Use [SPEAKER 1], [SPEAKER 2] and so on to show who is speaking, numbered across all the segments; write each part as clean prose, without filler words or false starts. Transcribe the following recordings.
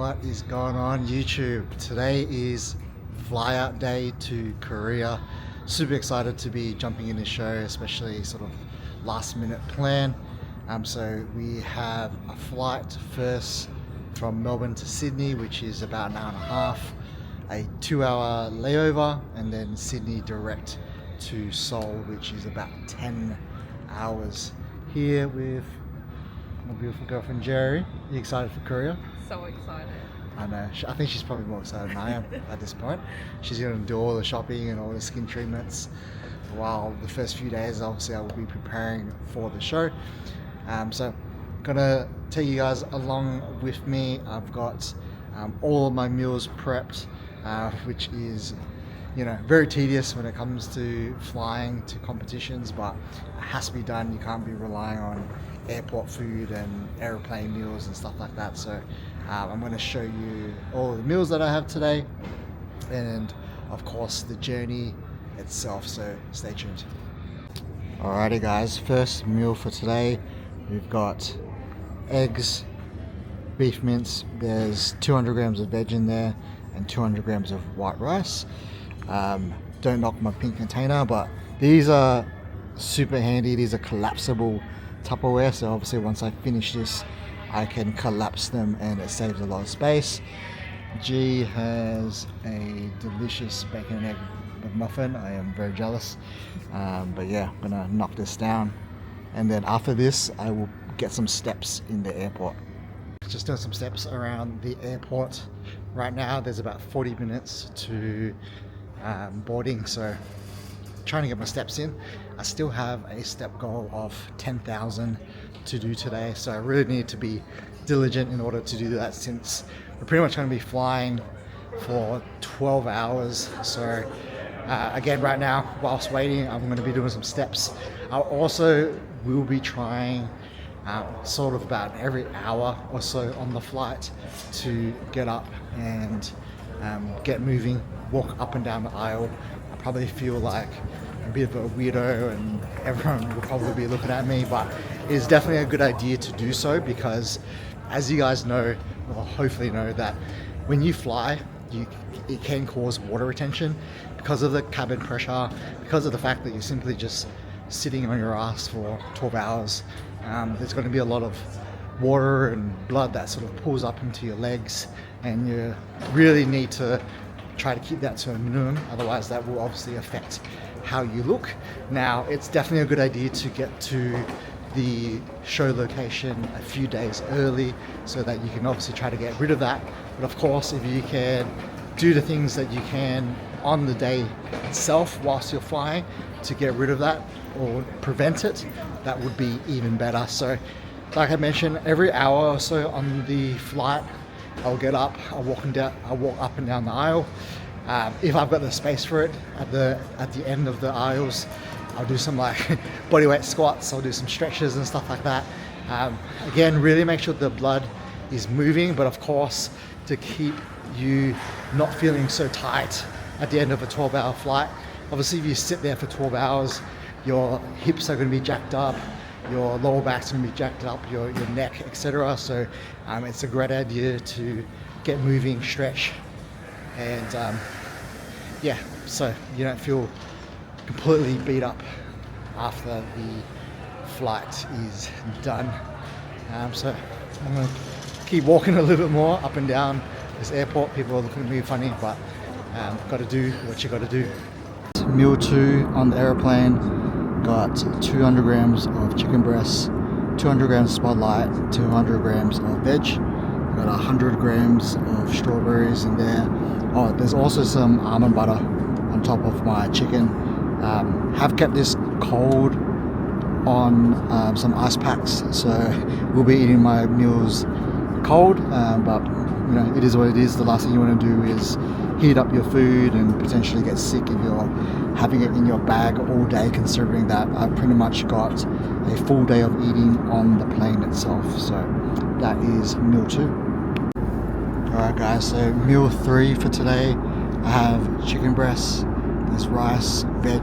[SPEAKER 1] What is going on YouTube? Today is fly out day to Korea. Super excited to be jumping in this show, especially sort of last minute plan. So we have a flight first from Melbourne to Sydney, which is about an hour and a half, a 2-hour layover, and then Sydney direct to Seoul, which is about 10 hours. Here with my beautiful girlfriend Jerry. Are you excited for Korea?
[SPEAKER 2] So excited.
[SPEAKER 1] I know. I think she's probably more excited than I am at this point. She's going to do all the shopping and all the skin treatments, while the first few days, obviously, I will be preparing for the show. So, gonna take you guys along with me. I've got all of my meals prepped, which is, very tedious when it comes to flying to competitions, but it has to be done. You can't be relying on airport food and airplane meals and stuff like that. So I'm going to show you all the meals that I have today, and of course the journey itself, so stay tuned. Alrighty guys, first meal for today, we've got eggs, beef mince, there's 200 grams of veg in there and 200 grams of white rice. Don't knock my pink container, but these are super handy. These are collapsible Tupperware, so obviously once I finish this I can collapse them and it saves a lot of space. G has a delicious bacon and egg muffin. I am very jealous, but yeah, I'm gonna knock this down, and then after this I will get some steps in the airport. Just doing some steps around the airport right now. There's about 40 minutes to boarding, so trying to get my steps in. I still have a step goal of 10,000 to do today, so I really need to be diligent in order to do that, since we're pretty much going to be flying for 12 hours. So again, right now whilst waiting, I'm going to be doing some steps. I also will be trying sort of about every hour or so on the flight to get up and get moving, walk up and down the aisle. I probably feel like a bit of a weirdo and everyone will probably be looking at me, but it's definitely a good idea to do so, because as you guys know, or hopefully know, that when you fly, it can cause water retention because of the cabin pressure, because of the fact that you're simply just sitting on your ass for 12 hours. There's going to be a lot of water and blood that sort of pulls up into your legs, and you really need to try to keep that to a minimum, otherwise that will obviously affect how you look. Now, it's definitely a good idea to get to the show location a few days early, so that you can obviously try to get rid of that. But of course, if you can do the things that you can on the day itself whilst you're flying to get rid of that or prevent it, that would be even better. So like I mentioned, every hour or so on the flight, I'll get up, I'll walk up and down the aisle. If I've got the space for it, at the end of the aisles, I'll do some like bodyweight squats, I'll do some stretches and stuff like that. Again, really make sure the blood is moving, but of course, to keep you not feeling so tight at the end of a 12-hour flight. Obviously, if you sit there for 12 hours, your hips are going to be jacked up, your lower back's going to be jacked up, your neck, etc. So it's a great idea to get moving, stretch, and so you don't feel completely beat up after the flight is done. So I'm going to keep walking a little bit more up and down this airport. People are looking at me funny, but got to do what you got to do. Meal 2 on the airplane. Got 200 grams of chicken breasts, 200 grams of spotlight, 200 grams of veg. Got 100 grams of strawberries in there. Oh, there's also some almond butter on top of my chicken. Have kept this cold on some ice packs, so we'll be eating my meals cold, but it is what it is. The last thing you want to do is heat up your food and potentially get sick if you're having it in your bag all day, considering that I've pretty much got a full day of eating on the plane itself. So that is meal 2. Alright guys, so meal 3 for today, I have chicken breasts, there's rice, veg,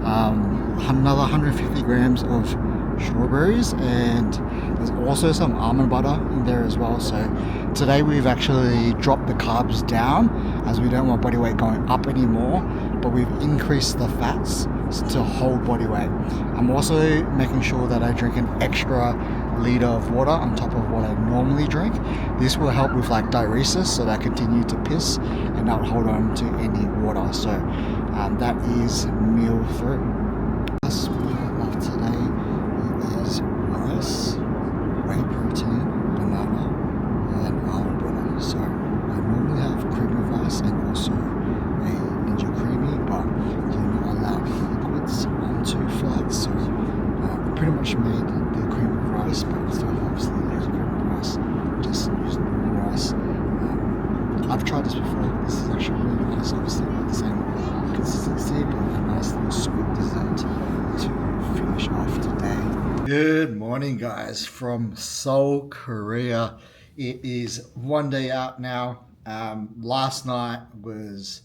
[SPEAKER 1] another 150 grams of strawberries, and there's also some almond butter in there as well. So Today we've actually dropped the carbs down as we don't want body weight going up anymore, but we've increased the fats to hold body weight. I'm also making sure that I drink an extra liter of water on top of what I normally drink. This will help with like diuresis, so that I continue to piss and not hold on to any water. So that is meal 3. Last meal of today is rice, whey protein, banana, and almond butter. So I normally have cream of rice and also a Ninja Creamy, but you're not allowed liquids on 2 flights. So pretty much made the cream of rice, but still obviously there's cream of rice, just using normal rice. I've tried this before. This is actually really nice. Obviously not the same consistency, but a nice little sweet dessert to finish off today. Good morning, guys, from Seoul, Korea. It is one day out now. Last night was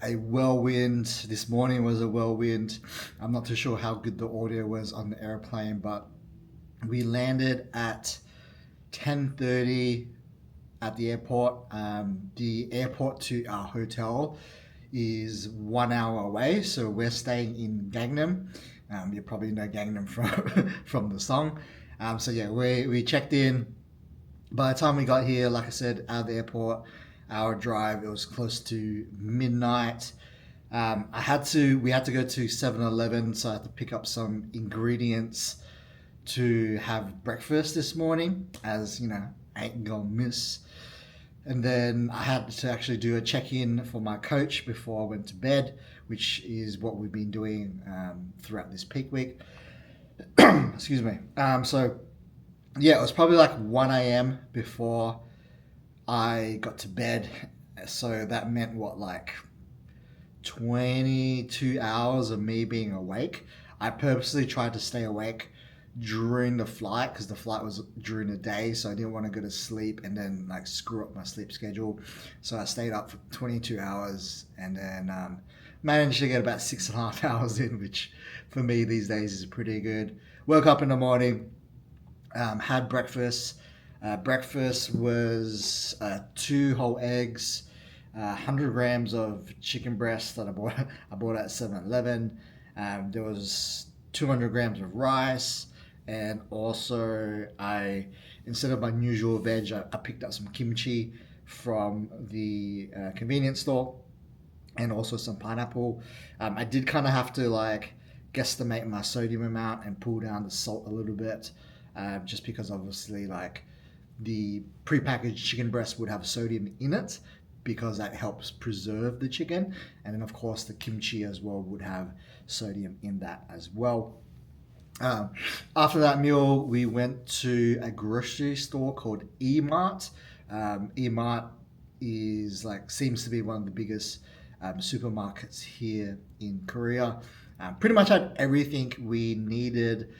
[SPEAKER 1] a whirlwind. This morning was a whirlwind. I'm not too sure how good the audio was on the airplane, but we landed at 10:30 at the airport. The airport to our hotel is 1 hour away, so we're staying in Gangnam. You probably know Gangnam from the song. So yeah, we checked in. By the time we got here, like I said, out of the airport, our drive, it was close to midnight. We had to go to 7-Eleven, so I had to pick up some ingredients to have breakfast this morning, as you know, ain't gonna miss. And then I had to actually do a check-in for my coach before I went to bed, which is what we've been doing throughout this peak week. Excuse me. So yeah, it was probably like 1 a.m. before I got to bed. So that meant what, like 22 hours of me being awake. I purposely tried to stay awake during the flight because the flight was during the day, so I didn't want to go to sleep and then like screw up my sleep schedule. So I stayed up for 22 hours and then managed to get about 6.5 hours in, which for me these days is pretty good. Woke up in the morning, had breakfast. Breakfast was 2 whole eggs, 100 grams of chicken breast that I bought at 7-Eleven. There was 200 grams of rice, and also instead of my usual veg, I picked up some kimchi from the convenience store, and also some pineapple. I did kind of have to like guesstimate my sodium amount and pull down the salt a little bit, just because obviously like the prepackaged chicken breast would have sodium in it because that helps preserve the chicken, and then of course the kimchi as well would have sodium in that as well. After that meal, we went to a grocery store called E-Mart. E-Mart seems to be one of the biggest supermarkets here in Korea. Pretty much had everything we needed.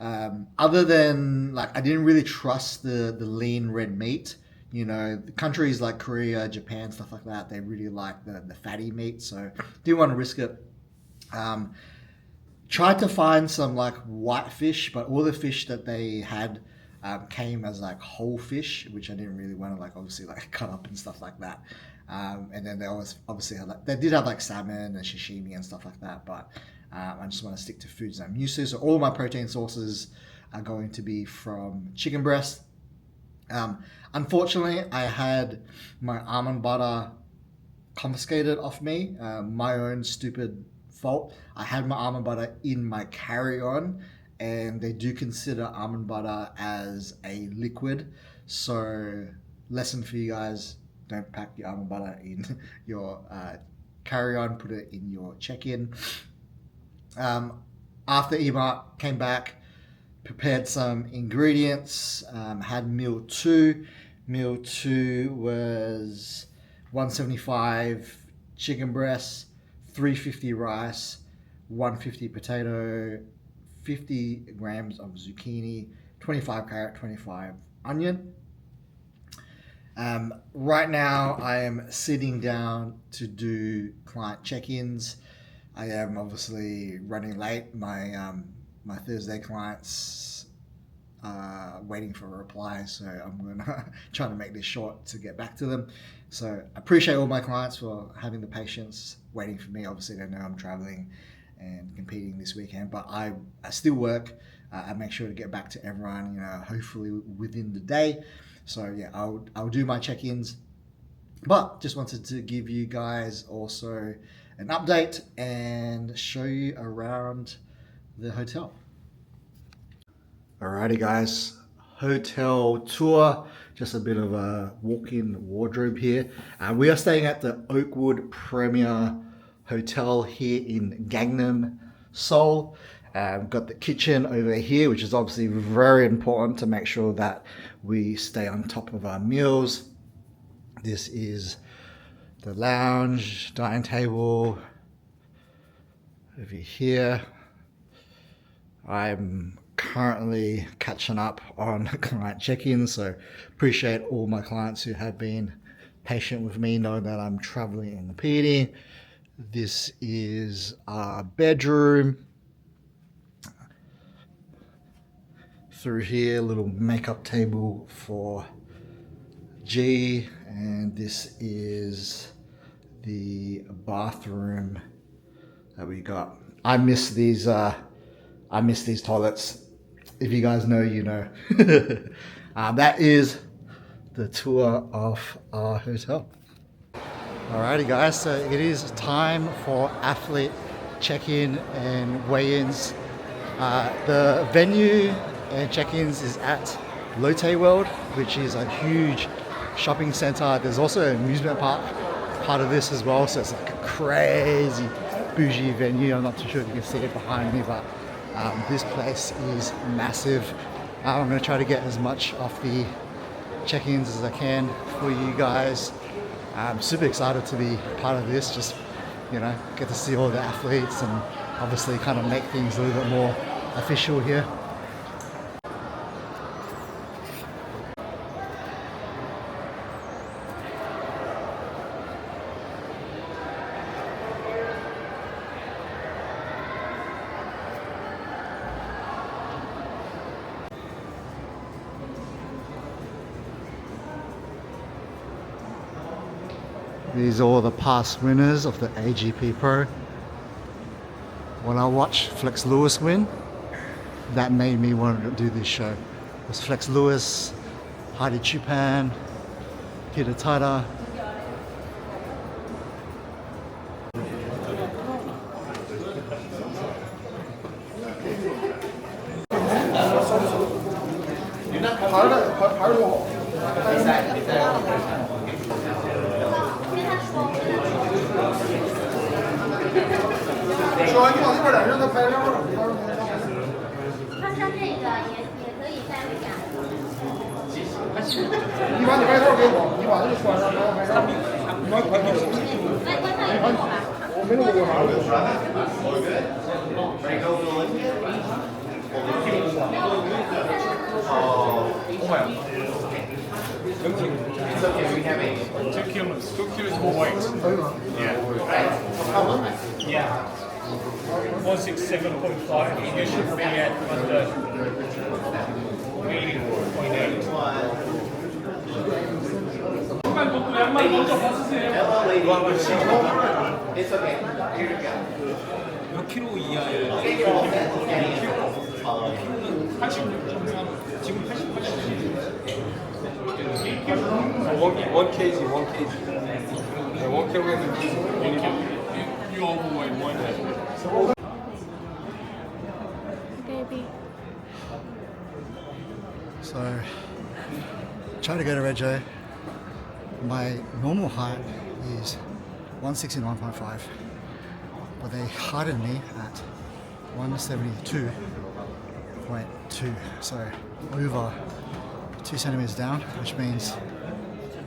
[SPEAKER 1] Other than like, I didn't really trust the lean red meat. You know, the countries like Korea, Japan, stuff like that, they really like the fatty meat, so didn't want to risk it. Tried to find some like white fish, but all the fish that they had came as like whole fish, which I didn't really want to like obviously like cut up and stuff like that. And then they always obviously had like, they did have like salmon and sashimi and stuff like that, but I just want to stick to foods I'm used to. So all my protein sources are going to be from chicken breast. Unfortunately, I had my almond butter confiscated off me. My own stupid fault. I had my almond butter in my carry-on, and they do consider almond butter as a liquid. So lesson for you guys, don't pack your almond butter in your carry-on, put it in your check-in. After E-Mart, came back, prepared some ingredients, had meal 2. Meal 2 was 175 chicken breast, 350 rice, 150 potato, 50 grams of zucchini, 25 carrot, 25 onion. Right now I am sitting down to do client check-ins. I am obviously running late. My Thursday clients waiting for a reply, so I'm gonna try to make this short to get back to them. So I appreciate all my clients for having the patience waiting for me. Obviously they know I'm traveling and competing this weekend, but I still work. I make sure to get back to everyone, hopefully within the day. So yeah, I'll do my check-ins, but just wanted to give you guys also an update and show you around the hotel. Alrighty guys, hotel tour, just a bit of a walk-in wardrobe here. We are staying at the Oakwood Premier Hotel here in Gangnam, Seoul. Got the kitchen over here, which is obviously very important to make sure that we stay on top of our meals. This is the lounge, dining table over here. I'm currently catching up on client check-ins, so appreciate all my clients who have been patient with me, knowing that I'm traveling and competing. This is our bedroom. Through here, little makeup table for G, and this is the bathroom that we got. I miss these toilets. If you guys know, you know. That is the tour of our hotel. Alrighty guys, so it is time for athlete check-in and weigh-ins. The venue and check-ins is at Lotte World, which is a huge shopping center. There's also an amusement park part of this as well, so it's like a crazy bougie venue. I'm not too sure if you can see it behind me, but this place is massive. I'm going to try to get as much off the check-ins as I can for you guys. I'm super excited to be part of this, just get to see all the athletes and obviously kind of make things a little bit more official here. These are all the past winners of the AGP Pro. When I watched Flex Lewis win, that made me want to do this show. It was Flex Lewis, Heidi Chupan, Peter Tada.
[SPEAKER 2] Two kilos more weight. Yeah. 167.5. You should be at under 84.8.
[SPEAKER 3] It's okay. Here you go.
[SPEAKER 2] 몇 킬로 이하예요? 80. 지금
[SPEAKER 3] 1 kg, 1 kg. Yeah, 1 kg.
[SPEAKER 2] You overweight 1.
[SPEAKER 4] Baby.
[SPEAKER 1] So, trying to go to Reggio. My normal height is 169.5, but they heighted me at 172.2, so over 2 centimeters down, which means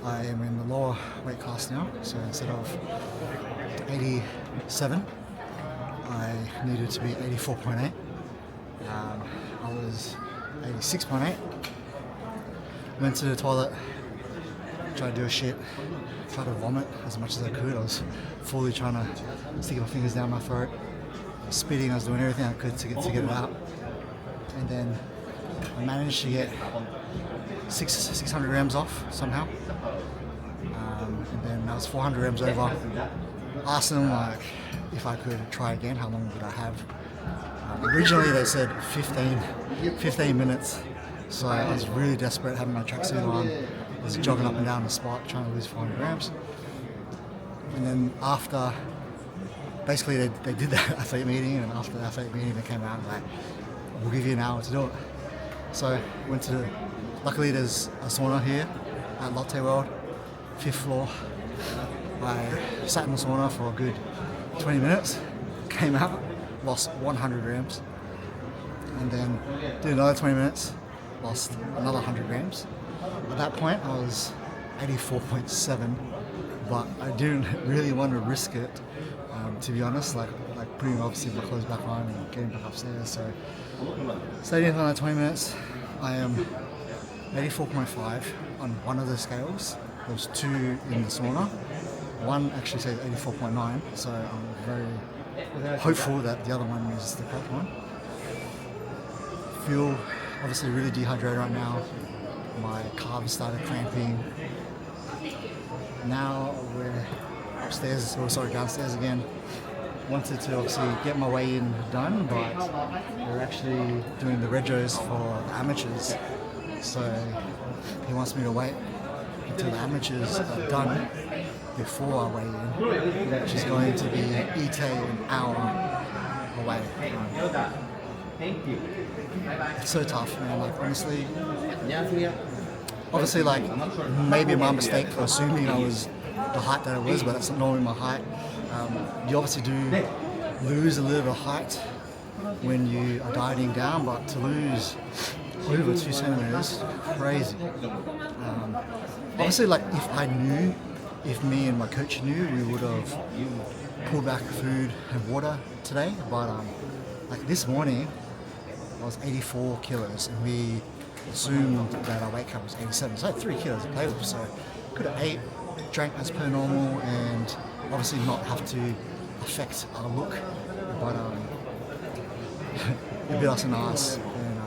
[SPEAKER 1] I am in the lower weight class now. So instead of 87, I needed to be 84.8. I was 86.8. Went to the toilet, tried to do a shit, tried to vomit as much as I could. I was fully trying to stick my fingers down my throat, spitting. I was doing everything I could to get it out. And then I managed to get 600 grams off somehow. And then I was 400 grams over. Asked them like if I could try again, how long would I have? Originally they said 15 minutes. So I was really desperate, having my tracksuit on. I was jogging up and down the spot trying to lose 400 grams. And then after, basically they did that athlete meeting, and after the athlete meeting they came out and like, we'll give you an hour to do it. So went to, luckily there's a sauna here at Lotte World, 5th floor. I sat in the sauna for a good 20 minutes, came out, lost 100 grams, and then did another 20 minutes, lost another 100 grams. At that point I was 84.7, but I didn't really want to risk it, to be honest, like putting obviously my clothes back on and getting back upstairs. So stayed in for another 20 minutes. I am 84.5 on one of the scales. There was 2 in the sauna. One actually says 84.9, so I'm very hopeful that the other one is the correct one. Feel obviously really dehydrated right now. My calves started cramping. Now we're downstairs again. Wanted to obviously get my weigh in done, but we're actually doing the regos for the amateurs. So he wants me to wait until the amateurs are done before I weigh in, which is going to be an hour away.
[SPEAKER 3] Thank you.
[SPEAKER 1] It's so tough, man. Like honestly, obviously, like maybe my mistake for assuming I was the height that I was, but that's not normally my height. You obviously do lose a little bit of height when you are dieting down, but to lose over 2 centimeters, crazy. Obviously, like if me and my coach knew, we would have pulled back food and water today. But like this morning, I was 84 kilos, and we assumed that our weight cut was 87. So I had 3 kilos to play with, so could have ate, drank as per normal, and obviously not have to affect our look. But it bit us in the ass, and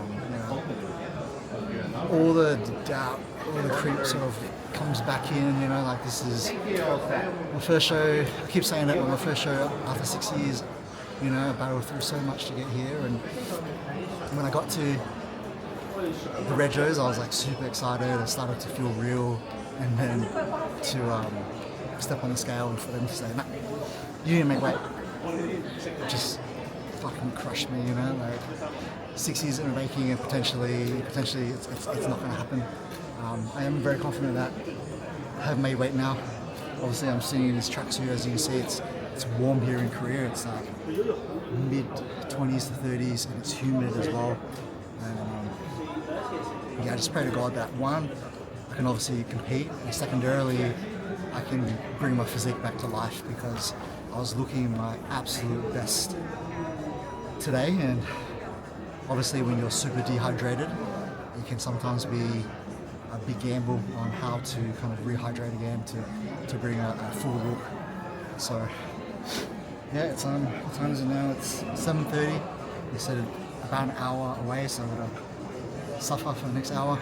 [SPEAKER 1] all the doubt, all the creep sort of comes back in. Like this is my first show. I keep saying it, but my first show after 6 years. I battled through so much to get here, and when I got to the regos, I was like super excited. I started to feel real, and then to step on the scale and for them to say, "Nah, you didn't make weight," it just fucking crushed me. Like 6 years in the making, and potentially it's not going to happen. I am very confident that I have made weight now. Obviously, I'm sitting in this tracksuit. As you can see, it's warm here in Korea. It's like mid 20s to 30s, and it's humid as well. And I just pray to God that one, I can obviously compete, and secondarily, I can bring my physique back to life, because I was looking my absolute best today. And obviously, when you're super dehydrated, it can sometimes be a big gamble on how to kind of rehydrate again to bring a full look. So yeah, it's what time is it now? It's 7:30. They said about an hour away, so I'm gonna suffer for the next hour.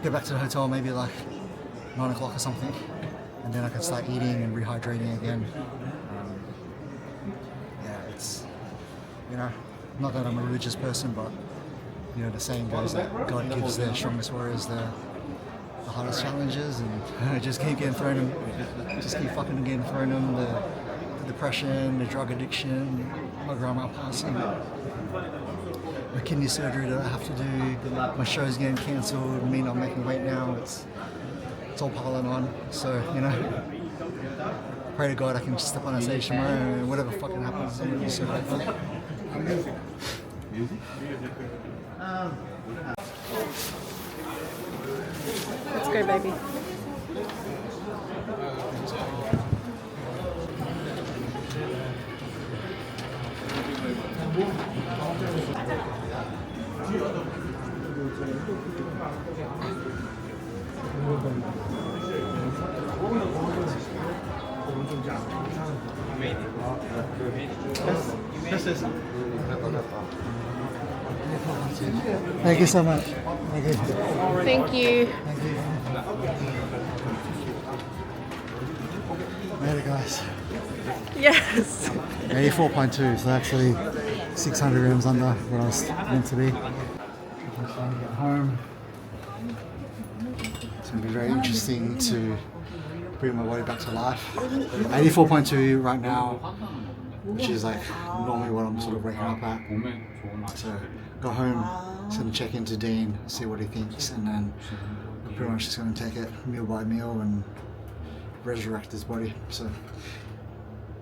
[SPEAKER 1] Get back to the hotel maybe like 9 o'clock or something, and then I can start eating and rehydrating again. Yeah, it's not that I'm a religious person, but the saying goes that God gives the strongest warriors the hardest challenges, and just keep getting thrown them, just keep fucking getting thrown them, the depression, the drug addiction, my grandma passing, my kidney surgery that I have to do, my show's getting cancelled, me not making weight now, it's all piling on. So, pray to God I can just step on a stage tomorrow, and whatever fucking happens, I'm gonna be so grateful.
[SPEAKER 4] Let's go, baby.
[SPEAKER 1] Thank you so much. Thank you.
[SPEAKER 4] Thank you.
[SPEAKER 1] Thank you. There it goes.
[SPEAKER 4] Yes.
[SPEAKER 1] 84.2, so actually 600 grams under what I was meant to be. Trying to get home. It's going to be very interesting to bring my body back to life. 84.2 right now, which is like normally what I'm sort of waking up at. So go home, just going to check into Dean, see what he thinks, and then we're pretty much just going to take it meal by meal and resurrect his body. So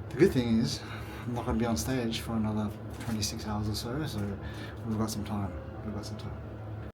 [SPEAKER 1] the good thing is I'm not going to be on stage for another 26 hours or so, so we've got some time.